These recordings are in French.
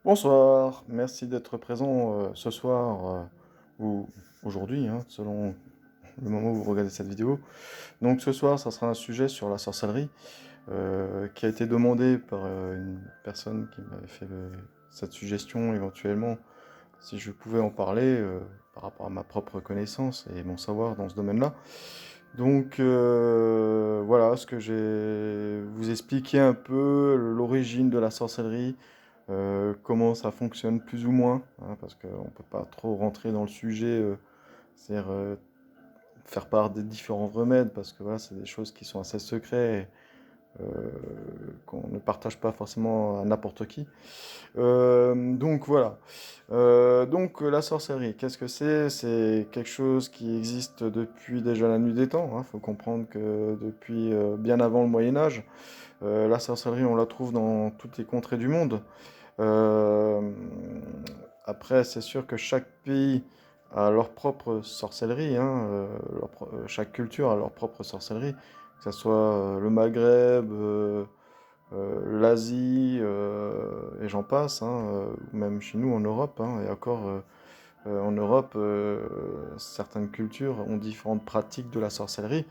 Bonsoir, merci d'être présent ce soir ou aujourd'hui, hein, selon le moment où vous regardez cette vidéo. Donc ce soir, ça sera un sujet sur la sorcellerie qui a été demandé par une personne qui m'avait fait cette suggestion éventuellement, si je pouvais en parler par rapport à ma propre connaissance et mon savoir dans ce domaine-là. Donc voilà, ce que j'ai vous expliquer un peu l'origine de la sorcellerie, comment ça fonctionne plus ou moins, hein, parce qu'on ne peut pas trop rentrer dans le sujet, c'est-à-dire faire part des différents remèdes, parce que voilà, c'est des choses qui sont assez secrets, euh, qu'on ne partage pas forcément à n'importe qui. Donc voilà. La sorcellerie, qu'est-ce que c'est? C'est quelque chose qui existe depuis déjà la nuit des temps. Il faut comprendre que depuis bien avant le Moyen Âge, la sorcellerie, on la trouve dans toutes les contrées du monde. Euh, Après, c'est sûr que chaque pays a leur propre sorcellerie, hein, chaque culture a leur propre sorcellerie, que ce soit le Maghreb, l'Asie, et j'en passe, hein, même chez nous en Europe, hein, et encore en Europe, certaines cultures ont différentes pratiques de la sorcellerie.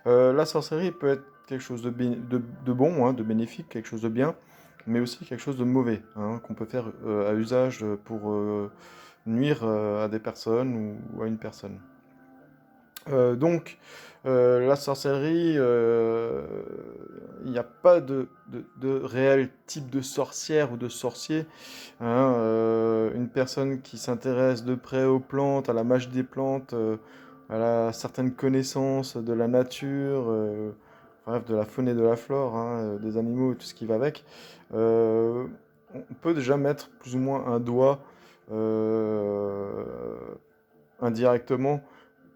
La sorcellerie peut être quelque chose de bon, hein, de bénéfique, quelque chose de bien, mais aussi quelque chose de mauvais, hein, qu'on peut faire à usage pour nuire à des personnes ou à une personne. Donc, la sorcellerie, il n'y a pas de réel type de sorcière ou de sorcier, hein. Une personne qui s'intéresse de près aux plantes, à la magie des plantes, elle a certaines connaissances de la nature, bref, de la faune et de la flore, hein, des animaux et tout ce qui va avec. Euh, on peut déjà mettre plus ou moins un doigt euh, indirectement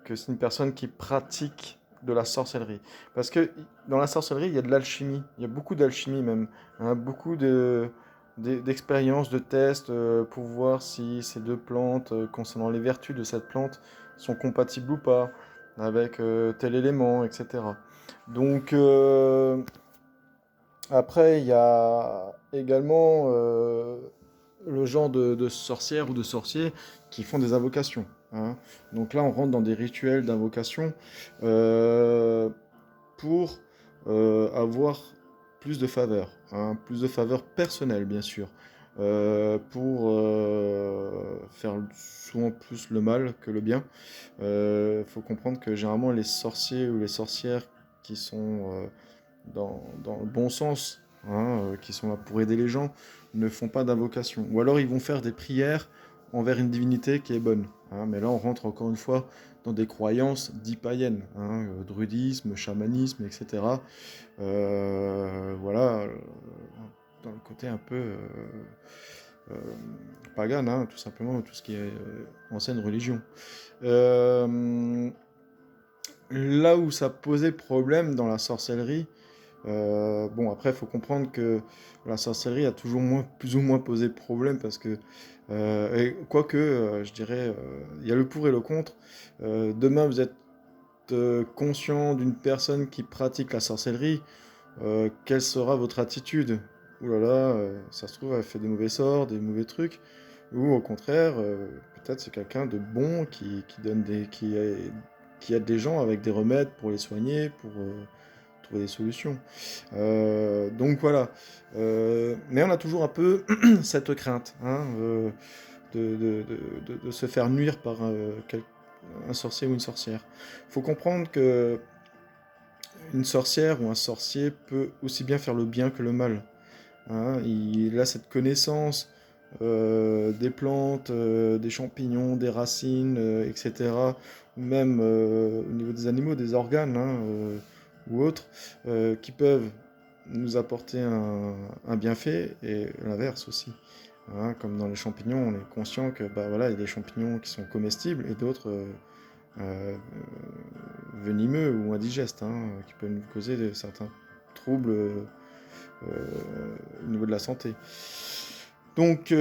que c'est une personne qui pratique de la sorcellerie. Parce que dans la sorcellerie, il y a de l'alchimie, il y a beaucoup d'alchimie même, hein, beaucoup d'expériences, de tests pour voir si ces deux plantes, concernant les vertus de cette plante, sont compatibles ou pas avec tel élément, etc. Donc après, il y a également le genre de sorcières ou de sorciers qui font des invocations, hein. Donc là, on rentre dans des rituels d'invocation euh, pour avoir plus de faveurs, hein, plus de faveurs personnelles, bien sûr, pour faire souvent plus le mal que le bien. Il faut comprendre que généralement, les sorciers ou les sorcières qui sont dans le bon sens, hein, qui sont là pour aider les gens, ne font pas d'invocation. Ou alors ils vont faire des prières envers une divinité qui est bonne, hein. Mais là, on rentre encore une fois dans des croyances dites païennes, hein, druidisme, chamanisme, etc. Voilà, dans le côté un peu euh, pagan, hein, tout simplement, tout ce qui est ancienne religion. Euh, Là où ça posait problème dans la sorcellerie, bon, après, il faut comprendre que la sorcellerie a toujours plus ou moins posé problème parce que, quoique, je dirais, il y a le pour et le contre. Demain, vous êtes conscient d'une personne qui pratique la sorcellerie, quelle sera votre attitude? Ouh là là, ça se trouve, elle fait des mauvais sorts, des mauvais trucs, ou au contraire, peut-être c'est quelqu'un de bon qui donne qui aide des gens avec des remèdes pour les soigner, pour trouver des solutions. Donc voilà. Mais on a toujours un peu cette crainte, hein, de se faire nuire par un sorcier ou une sorcière. Il faut comprendre que une sorcière ou un sorcier peut aussi bien faire le bien que le mal, hein. Il a cette connaissance des plantes, des champignons, des racines, etc. Ou même au niveau des animaux, des organes, hein, ou autres, qui peuvent nous apporter un bienfait et l'inverse aussi, hein. Comme dans les champignons, on est conscient que bah, voilà, il y a des champignons qui sont comestibles et d'autres euh, venimeux ou indigestes, hein, qui peuvent nous causer certains troubles au niveau de la santé. Donc,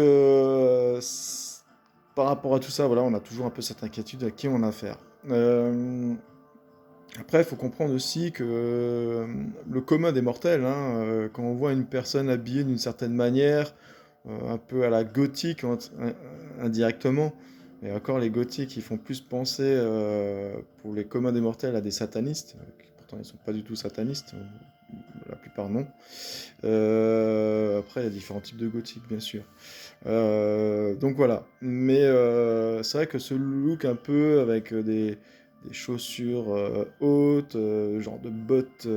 par rapport à tout ça, voilà, on a toujours un peu cette inquiétude à qui on a affaire. Après, il faut comprendre aussi que le commun des mortels, hein, quand on voit une personne habillée d'une certaine manière, un peu à la gothique indirectement. Et encore, les gothiques, ils font plus penser, pour les communs des mortels, à des satanistes. Qui pourtant, ils sont pas du tout satanistes, la plupart non. Après, il y a différents types de gothiques, bien sûr. Donc voilà. Mais c'est vrai que ce look un peu avec des chaussures hautes, genre de bottes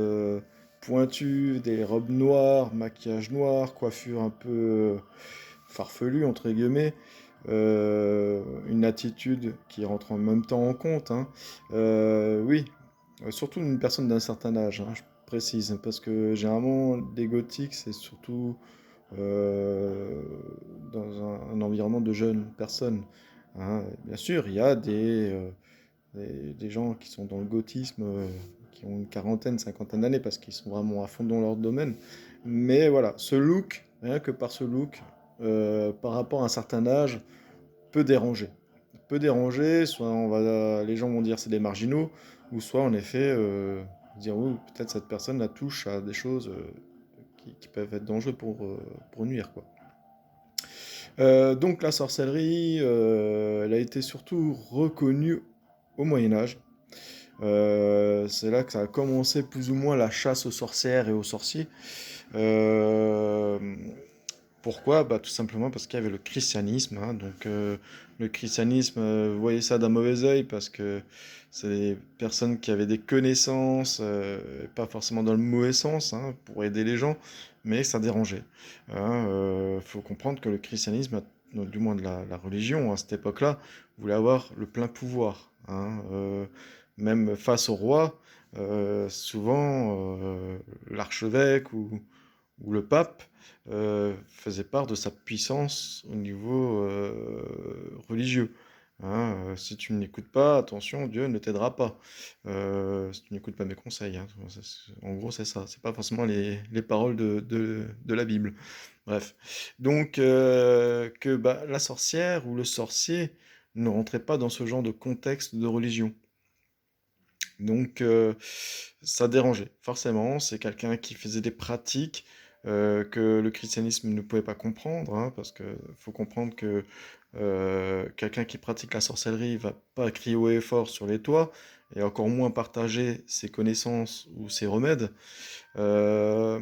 pointues, des robes noires, maquillage noir, coiffure un peu farfelue, entre guillemets, une attitude qui rentre en même temps en compte, hein. Oui, surtout une personne d'un certain âge, hein, je précise, parce que généralement, les gothiques, c'est surtout euh, dans un environnement de jeunes personnes, hein. Bien sûr, il y a des gens qui sont dans le gothisme, qui ont une quarantaine, cinquantaine d'années, parce qu'ils sont vraiment à fond dans leur domaine. Mais voilà, ce look, rien que par ce look, par rapport à un certain âge, peut déranger. Peut déranger, soit les gens vont dire c'est des marginaux, ou soit en effet dire oui, peut-être cette personne la touche à des choses qui peuvent être dangereuses pour nuire, quoi. Donc la sorcellerie, elle a été surtout reconnue au Moyen Âge. C'est là que ça a commencé plus ou moins la chasse aux sorcières et aux sorciers. Euh, Pourquoi? Bah, tout simplement parce qu'il y avait le christianisme, hein. Donc le christianisme, vous voyez ça d'un mauvais œil parce que c'est des personnes qui avaient des connaissances, pas forcément dans le mauvais sens, hein, pour aider les gens, mais ça dérangeait, hein. Faut comprendre que le christianisme, du moins de la religion à cette époque-là, voulait avoir le plein pouvoir, hein. Même face au roi, souvent l'archevêque ou le pape faisait part de sa puissance au niveau religieux, hein. Si tu ne l'écoutes pas, attention, Dieu ne t'aidera pas. Si tu n'écoutes pas mes conseils, hein. En gros, c'est ça. C'est pas forcément les paroles de la Bible. Bref. Donc, que bah, la sorcière ou le sorcier ne rentrait pas dans ce genre de contexte de religion. Donc, ça dérangeait, forcément. C'est quelqu'un qui faisait des pratiques que le christianisme ne pouvait pas comprendre, hein, parce que faut comprendre que quelqu'un qui pratique la sorcellerie va pas crier haut et fort sur les toits, et encore moins partager ses connaissances ou ses remèdes. Euh,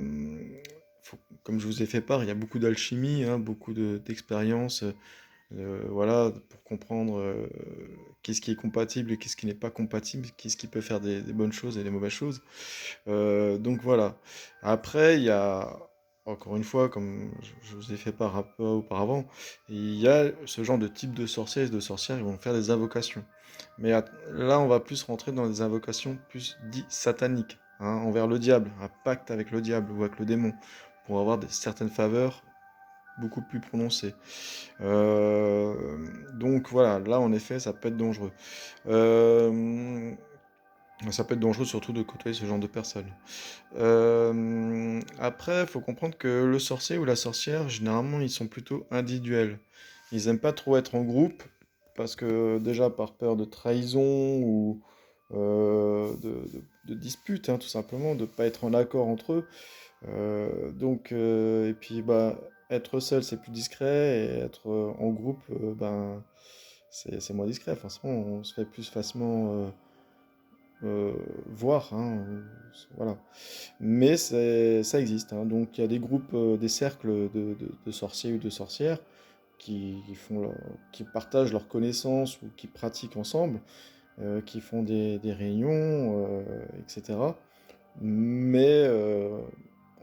Comme je vous ai fait part, il y a beaucoup d'alchimie, hein, beaucoup d'expériences, voilà, pour comprendre qu'est-ce qui est compatible et qu'est-ce qui n'est pas compatible, qu'est-ce qui peut faire des bonnes choses et des mauvaises choses. Donc voilà. Après, il y a, encore une fois, comme je vous ai fait part un peu auparavant, il y a ce genre de type de sorciers et de sorcières qui vont faire des invocations. Mais là, on va plus rentrer dans des invocations plus dites sataniques, hein, envers le diable, un pacte avec le diable ou avec le démon, pour avoir certaines faveurs beaucoup plus prononcées. Euh, donc voilà, là en effet, ça peut être dangereux. Euh, Ça peut être dangereux surtout de côtoyer ce genre de personnes. Après, il faut comprendre que le sorcier ou la sorcière, généralement, ils sont plutôt individuels. Ils aiment pas trop être en groupe, parce que déjà par peur de trahison ou de dispute, hein, tout simplement, de pas être en accord entre eux. Et puis bah, être seul, c'est plus discret, et être en groupe, ben, c'est moins discret. Forcément, on se fait plus facilement voir, hein, voilà. Mais ça existe, hein. Donc il y a des groupes, des cercles de sorciers ou de sorcières qui partagent leurs connaissances ou qui pratiquent ensemble, qui font des réunions, etc. Mais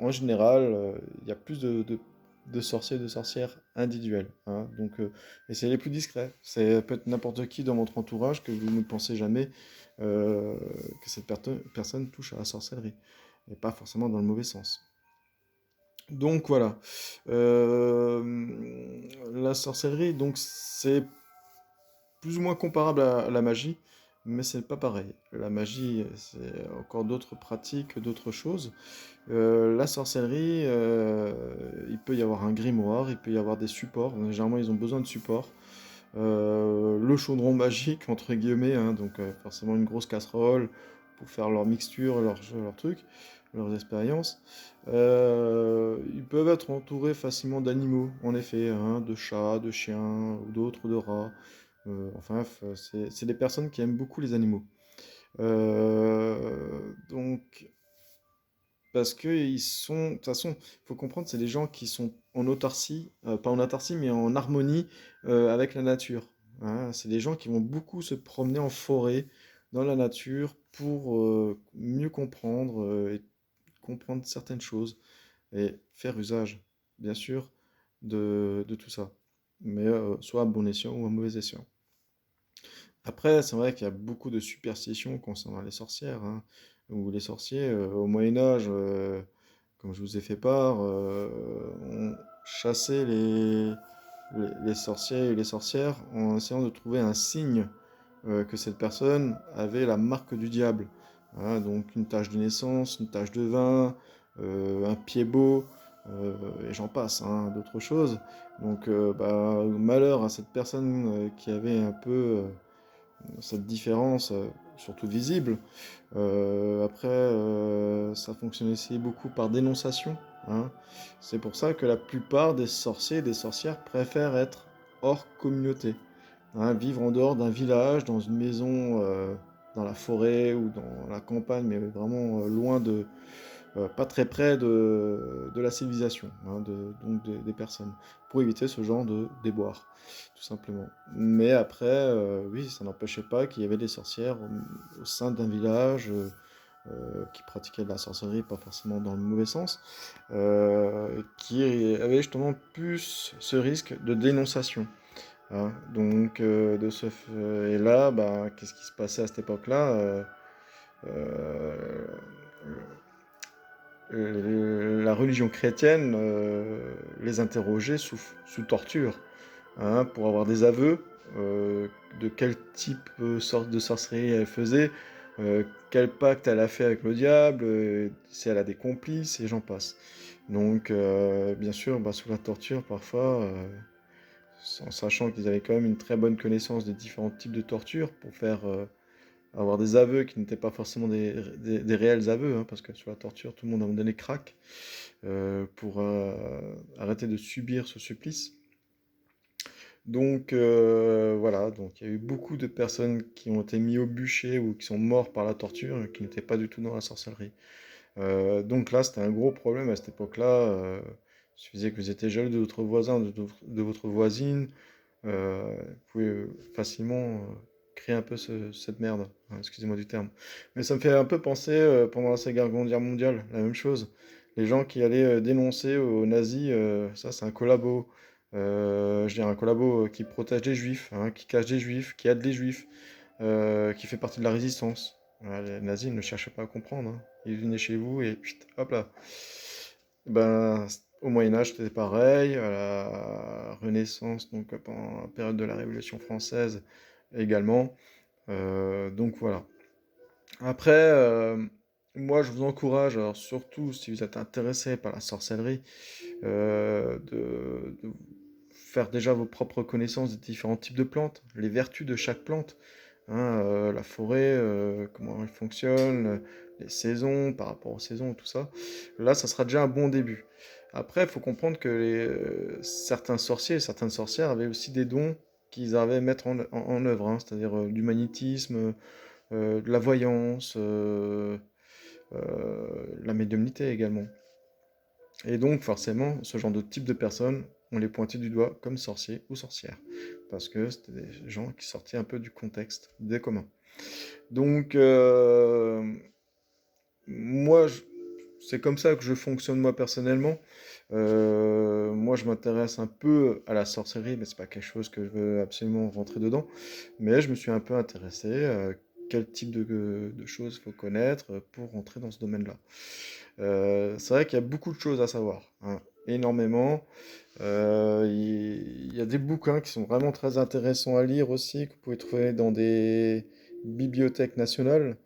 en général, il y a plus de sorciers et de sorcières individuels, hein. Donc, et c'est les plus discrets. C'est peut-être n'importe qui dans votre entourage que vous ne pensez jamais euh, que cette personne touche à la sorcellerie. Et pas forcément dans le mauvais sens. Donc voilà. La sorcellerie, donc c'est plus ou moins comparable à la magie, mais c'est pas pareil. La magie, c'est encore d'autres pratiques, d'autres choses. La sorcellerie, il peut y avoir un grimoire, il peut y avoir des supports. Généralement, ils ont besoin de supports. Le chaudron magique, entre guillemets, hein, donc forcément une grosse casserole pour faire leur mixture, leur truc. leurs expériences, ils peuvent être entourés facilement d'animaux, en effet, hein, de chats, de chiens ou d'autres, de rats. Enfin, c'est des personnes qui aiment beaucoup les animaux. Donc, parce que ils sont, de toute façon, il faut comprendre, c'est des gens qui sont en autarcie, pas en autarcie, mais en harmonie avec la nature. Hein. C'est des gens qui vont beaucoup se promener en forêt, dans la nature, pour mieux comprendre et comprendre certaines choses et faire usage, bien sûr, de tout ça. Mais soit à bon escient ou à mauvais escient. Après, c'est vrai qu'il y a beaucoup de superstitions concernant les sorcières, hein, ou les sorciers. Au Moyen Âge, comme je vous ai fait part, on chassait les sorciers et les sorcières en essayant de trouver un signe que cette personne avait la marque du diable. Hein, donc une tache de naissance, une tache de vin, un pied beau, et j'en passe, hein, d'autres choses. Donc bah, malheur à cette personne qui avait un peu cette différence, surtout visible. Après, ça fonctionne aussi beaucoup par dénonciation. Hein. C'est pour ça que la plupart des sorciers et des sorcières préfèrent être hors communauté. Hein, vivre en dehors d'un village, dans une maison, dans la forêt ou dans la campagne, mais vraiment loin de, pas très près de la civilisation, hein, donc des personnes, pour éviter ce genre de déboire, tout simplement. Mais après, oui, ça n'empêchait pas qu'il y avait des sorcières au sein d'un village qui pratiquaient de la sorcellerie, pas forcément dans le mauvais sens, qui avaient justement plus ce risque de dénonciation. Hein. Donc, et là, bah, qu'est-ce qui se passait à cette époque-là euh, la religion chrétienne les interrogeait sous torture, hein, pour avoir des aveux de quel type de sorcellerie elle faisait, quel pacte elle a fait avec le diable, si elle a des complices, et j'en passe. Donc, bien sûr, bah, sous la torture, parfois, en sachant qu'ils avaient quand même une très bonne connaissance des différents types de torture pour faire avoir des aveux qui n'étaient pas forcément des réels aveux, hein, parce que sur la torture, tout le monde a un moment donné craque pour arrêter de subir ce supplice. Donc voilà, donc il y a eu beaucoup de personnes qui ont été mis au bûcher ou qui sont morts par la torture et qui n'étaient pas du tout dans la sorcellerie. Donc là, c'était un gros problème à cette époque-là. Il suffisait que vous étiez jaloux de votre voisin, de votre voisine, vous pouvez facilement créer un peu cette merde. Hein, excusez-moi du terme. Mais ça me fait un peu penser pendant la Seconde Guerre mondiale, la même chose. Les gens qui allaient dénoncer aux nazis, ça c'est un collabo. Je dirais un collabo qui protège les juifs, hein, qui cache des juifs, qui aide les juifs, qui fait partie de la résistance. Voilà, les nazis ne cherchaient pas à comprendre. Hein. Ils venaient chez vous et chut, hop là. Ben, au Moyen Âge, c'était pareil, à la Renaissance, donc pendant la période de la Révolution française également. Donc voilà. Après, moi je vous encourage, alors surtout si vous êtes intéressé par la sorcellerie, de faire déjà vos propres connaissances des différents types de plantes, les vertus de chaque plante. Hein, la forêt, comment elle fonctionne, les saisons, par rapport aux saisons, tout ça. Là, ça sera déjà un bon début. Après, il faut comprendre que certains sorciers et certaines sorcières avaient aussi des dons qu'ils arrivaient à mettre en œuvre, hein, c'est-à-dire du magnétisme, de la voyance, la médiumnité également. Et donc, forcément, ce genre de type de personnes, on les pointait du doigt comme sorciers ou sorcières, parce que c'était des gens qui sortaient un peu du contexte des communs. Donc, moi, c'est comme ça que je fonctionne moi personnellement. Moi, je m'intéresse un peu à la sorcellerie, mais c'est pas quelque chose que je veux absolument rentrer dedans. Mais je me suis un peu intéressé à quel type de choses il faut connaître pour rentrer dans ce domaine-là. C'est vrai qu'il y a beaucoup de choses à savoir, hein, énormément. Il y a des bouquins qui sont vraiment très intéressants à lire aussi, que vous pouvez trouver dans des bibliothèques nationales.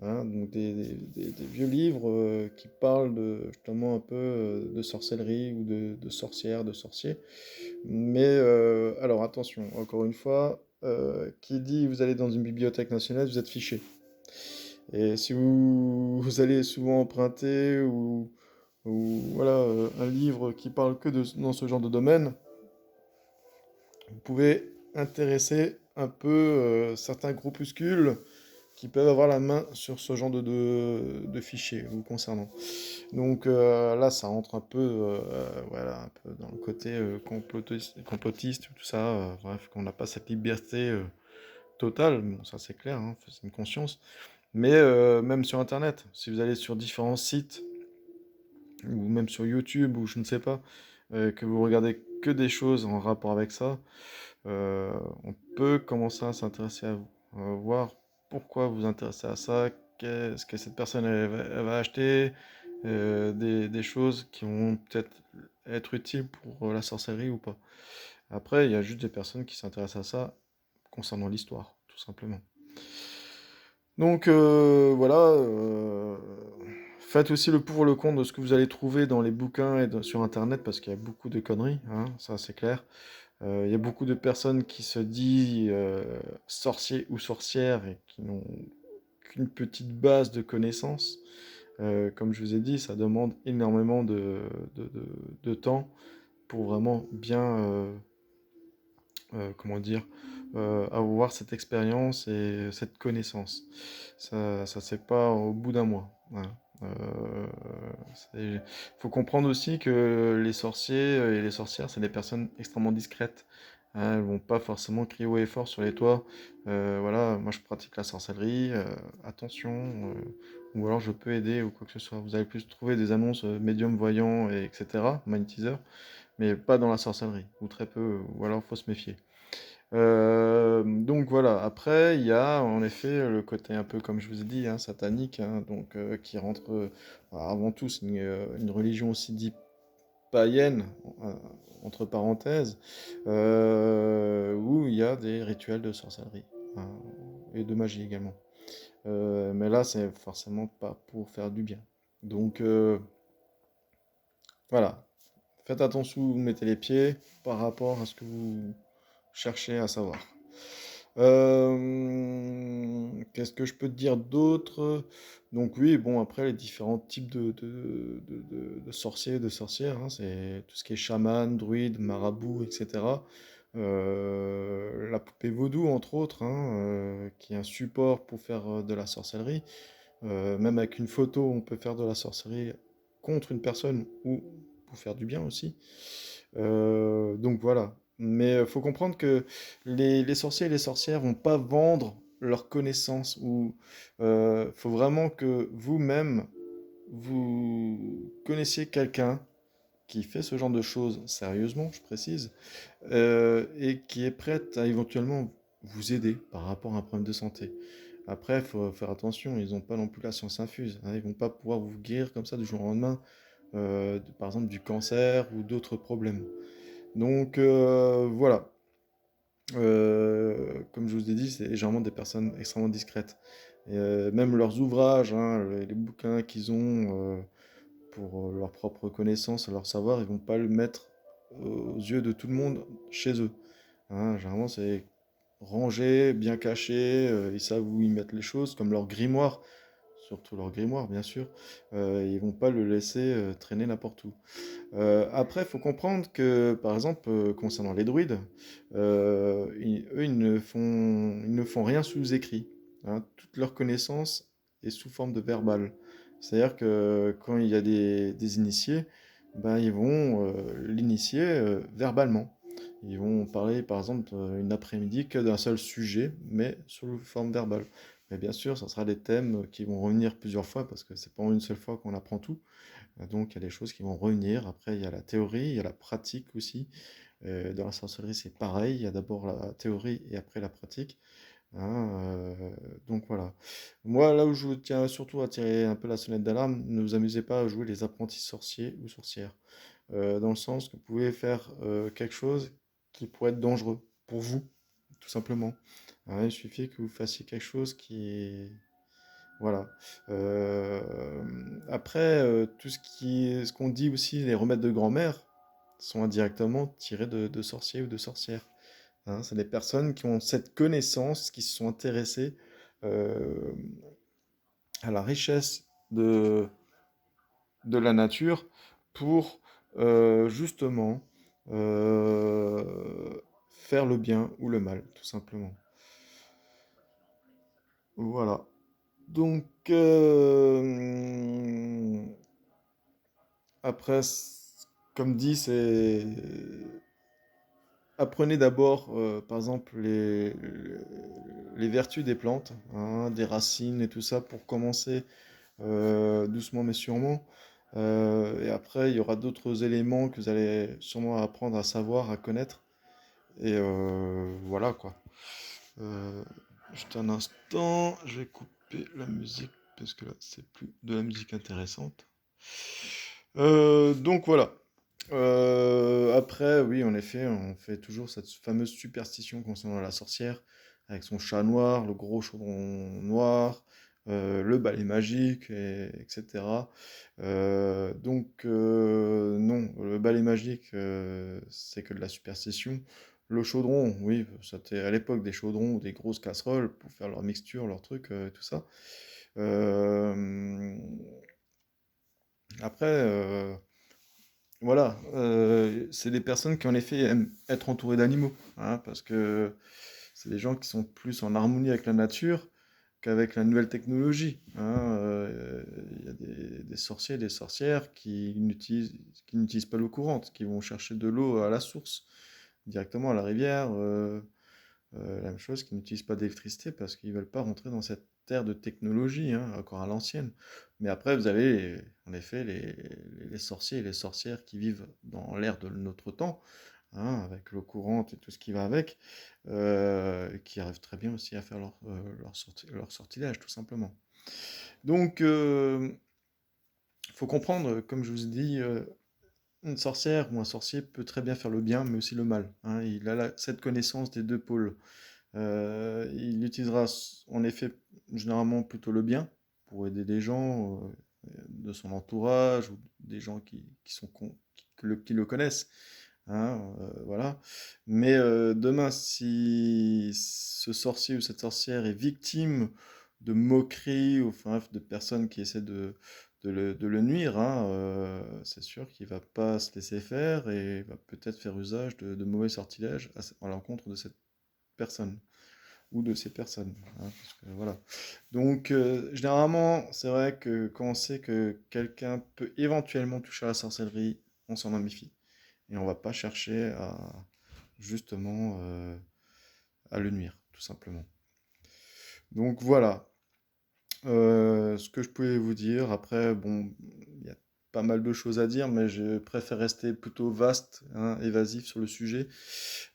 Hein, donc des vieux livres qui parlent justement un peu de sorcellerie ou de sorcières, de sorciers. Mais alors attention, encore une fois, qui dit vous allez dans une bibliothèque nationale, vous êtes fiché. Et si vous allez souvent emprunter ou voilà, un livre qui parle que dans ce genre de domaine, vous pouvez intéresser un peu certains groupuscules qui peuvent avoir la main sur ce genre de fichiers vous concernant. Donc là, ça rentre un peu, voilà, un peu dans le côté complotiste, tout ça. Bref, qu'on n'a pas cette liberté totale. Bon, ça c'est clair, hein, c'est une conscience. Mais même sur Internet, si vous allez sur différents sites, ou même sur YouTube, ou je ne sais pas, que vous regardez que des choses en rapport avec ça, euh, on peut commencer à s'intéresser à vous, voir pourquoi vous vous intéressez à ça, qu'est-ce que cette personne elle va acheter, des choses qui vont peut-être être utiles pour la sorcellerie ou pas. Après, il y a juste des personnes qui s'intéressent à ça concernant l'histoire, tout simplement. Donc voilà, faites aussi le pour et le contre de ce que vous allez trouver dans les bouquins et sur Internet parce qu'il y a beaucoup de conneries, hein, ça c'est clair. Il y a beaucoup de personnes qui se disent sorciers ou sorcières et qui n'ont qu'une petite base de connaissances. Comme je vous ai dit, ça demande énormément de, de- de temps pour vraiment bien, comment dire, avoir cette expérience et cette connaissance. Ça ne se fait pas au bout d'un mois. Voilà. Il faut comprendre aussi que les sorciers et les sorcières, c'est des personnes extrêmement discrètes. Hein, elles vont pas forcément crier haut et fort sur les toits. Voilà, moi je pratique la sorcellerie, attention, ou alors je peux aider ou quoi que ce soit. Vous allez plus trouver des annonces médium voyant, et etc., magnétiseur, mais pas dans la sorcellerie, ou très peu, ou alors faut se méfier. Donc voilà, après il y a en effet le côté un peu comme je vous ai dit, hein, satanique, hein, donc qui rentre alors, avant tout c'est une religion aussi dite païenne, euh, entre parenthèses, où il y a des rituels de sorcellerie, hein, et de magie également. Mais là c'est forcément pas pour faire du bien. Donc voilà, faites attention où vous mettez les pieds par rapport à ce que vous cherchez à savoir. Qu'est-ce que je peux te dire d'autre? Donc oui, bon, après, les différents types de sorciers et de sorcières, hein, c'est tout ce qui est chaman, druide, marabout, etc. La poupée vaudou, entre autres, hein, qui est un support pour faire de la sorcellerie. Même avec une photo, on peut faire de la sorcellerie contre une personne ou pour faire du bien aussi. Donc voilà. Mais il faut comprendre que les sorciers et les sorcières vont pas vendre leurs connaissances ou faut vraiment que vous-même vous connaissiez quelqu'un qui fait ce genre de choses sérieusement, je précise, et qui est prête à éventuellement vous aider par rapport à un problème de santé. Après, il faut faire attention, ils n'ont pas non plus la science infuse, hein, ils vont pas pouvoir vous guérir comme ça du jour au lendemain, par exemple du cancer ou d'autres problèmes. Donc voilà. Comme je vous ai dit, c'est généralement des personnes extrêmement discrètes. Et, même leurs ouvrages, hein, les bouquins qu'ils ont pour leur propre connaissance, leur savoir, ils vont pas le mettre aux yeux de tout le monde chez eux. Hein, généralement, c'est rangé, bien caché, ils savent où ils mettent les choses, comme leur grimoire, surtout leur grimoire, bien sûr. Ils vont pas le laisser traîner n'importe où. Après, il faut comprendre que, par exemple, concernant les druides, eux, ils ne font rien sous écrit. Hein. Toute leur connaissance est sous forme de verbal. C'est-à-dire que quand il y a des initiés, ben, ils vont l'initier verbalement. Ils vont parler, par exemple, une après-midi que d'un seul sujet, mais sous forme verbale. Mais bien sûr, ça sera des thèmes qui vont revenir plusieurs fois, parce que c'est pas en une seule fois qu'on apprend tout. Donc il y a des choses qui vont revenir. Après, il y a la théorie, il y a la pratique aussi. Dans la sorcellerie, c'est pareil. Il y a d'abord la théorie et après la pratique. Hein, donc voilà. Moi, là où je tiens surtout à tirer un peu la sonnette d'alarme, ne vous amusez pas à jouer les apprentis sorciers ou sorcières. Dans le sens que vous pouvez faire quelque chose qui pourrait être dangereux pour vous, tout simplement. Hein, il suffit que vous fassiez quelque chose qui est voilà. Euh, Après, tout ce qu'on dit aussi, les remèdes de grand-mère, sont indirectement tirés de sorciers ou de sorcières. Hein, c'est des personnes qui ont cette connaissance, qui se sont intéressées euh, à la richesse de la nature pour justement faire le bien ou le mal, tout simplement. Voilà. Donc, après, comme dit, c'est apprenez d'abord, par exemple, les vertus des plantes, hein, des racines et tout ça, pour commencer doucement mais sûrement. Et après, il y aura d'autres éléments que vous allez sûrement apprendre à savoir, à connaître. Et voilà quoi. Euh, Juste un instant, je vais couper la musique parce que là, c'est plus de la musique intéressante. Donc voilà. Après, oui, en effet, on fait toujours cette fameuse superstition concernant la sorcière, avec son chat noir, le gros chaudron noir, le balai magique, etc. Non, le balai magique, c'est que de la superstition. Le chaudron, oui, c'était à l'époque des chaudrons ou des grosses casseroles pour faire leur mixture, leur truc, tout ça. Euh, Après, voilà, c'est des personnes qui en effet aiment être entourées d'animaux, hein, parce que c'est des gens qui sont plus en harmonie avec la nature qu'avec la nouvelle technologie, hein. Il y a des sorciers et des sorcières qui n'utilisent pas l'eau courante, qui vont chercher de l'eau à la source, directement à la rivière. La même chose, qui n'utilisent pas d'électricité parce qu'ils ne veulent pas rentrer dans cette ère de technologie, hein, encore à l'ancienne. Mais après, vous avez en effet les sorciers et les sorcières qui vivent dans l'ère de notre temps, hein, avec l'eau courante et tout ce qui va avec, qui arrivent très bien aussi à faire leur sortilège, tout simplement. Donc, faut comprendre, comme je vous ai dit, une sorcière ou un sorcier peut très bien faire le bien, mais aussi le mal, hein. Il a cette connaissance des deux pôles. Il utilisera en effet généralement plutôt le bien pour aider des gens de son entourage ou des gens qui sont qui le connaissent, hein, voilà. Mais demain, si ce sorcier ou cette sorcière est victime de moqueries ou enfin, de personnes qui essaient de le nuire, hein, c'est sûr qu'il va pas se laisser faire et va peut-être faire usage de mauvais sortilèges à l'encontre de cette personne ou de ces personnes, hein, parce que, voilà. Donc, généralement, c'est vrai que quand on sait que quelqu'un peut éventuellement toucher à la sorcellerie, on s'en en méfie. Et on va pas chercher à, justement, à le nuire, tout simplement. Donc, voilà. Ce que je pouvais vous dire. Après, bon, il y a pas mal de choses à dire, mais je préfère rester plutôt vaste, hein, évasif sur le sujet.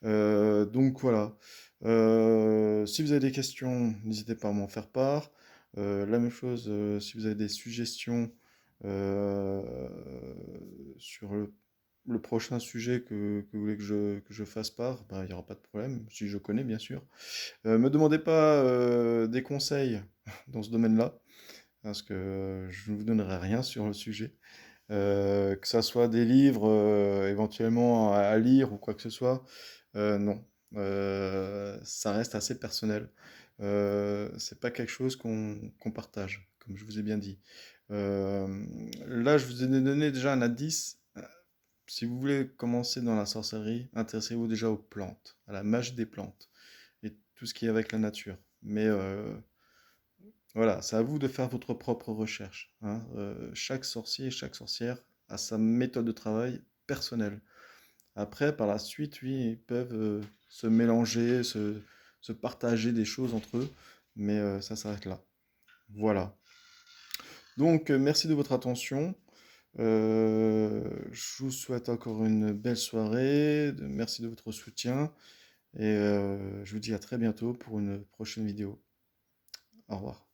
Donc voilà. Si vous avez des questions, n'hésitez pas à m'en faire part. La même chose, si vous avez des suggestions euh, sur le prochain sujet que vous voulez que je fasse part, ben, il n'y aura pas de problème, si je connais bien sûr. Me demandez pas des conseils dans ce domaine-là, parce que je ne vous donnerai rien sur le sujet. Que ça soit des livres éventuellement à lire ou quoi que ce soit, non. Ça reste assez personnel. C'est pas quelque chose qu'on partage, comme je vous ai bien dit. Là, je vous ai donné déjà un indice. Si vous voulez commencer dans la sorcellerie, intéressez-vous déjà aux plantes, à la magie des plantes et tout ce qui est avec la nature. Mais voilà, c'est à vous de faire votre propre recherche, hein. Chaque sorcier, chaque sorcière a sa méthode de travail personnelle. Après, par la suite, oui, ils peuvent se mélanger, se partager des choses entre eux, mais ça s'arrête là. Voilà. Donc, merci de votre attention. Je vous souhaite encore une belle soirée. Merci de votre soutien. Et je vous dis à très bientôt pour une prochaine vidéo. Au revoir.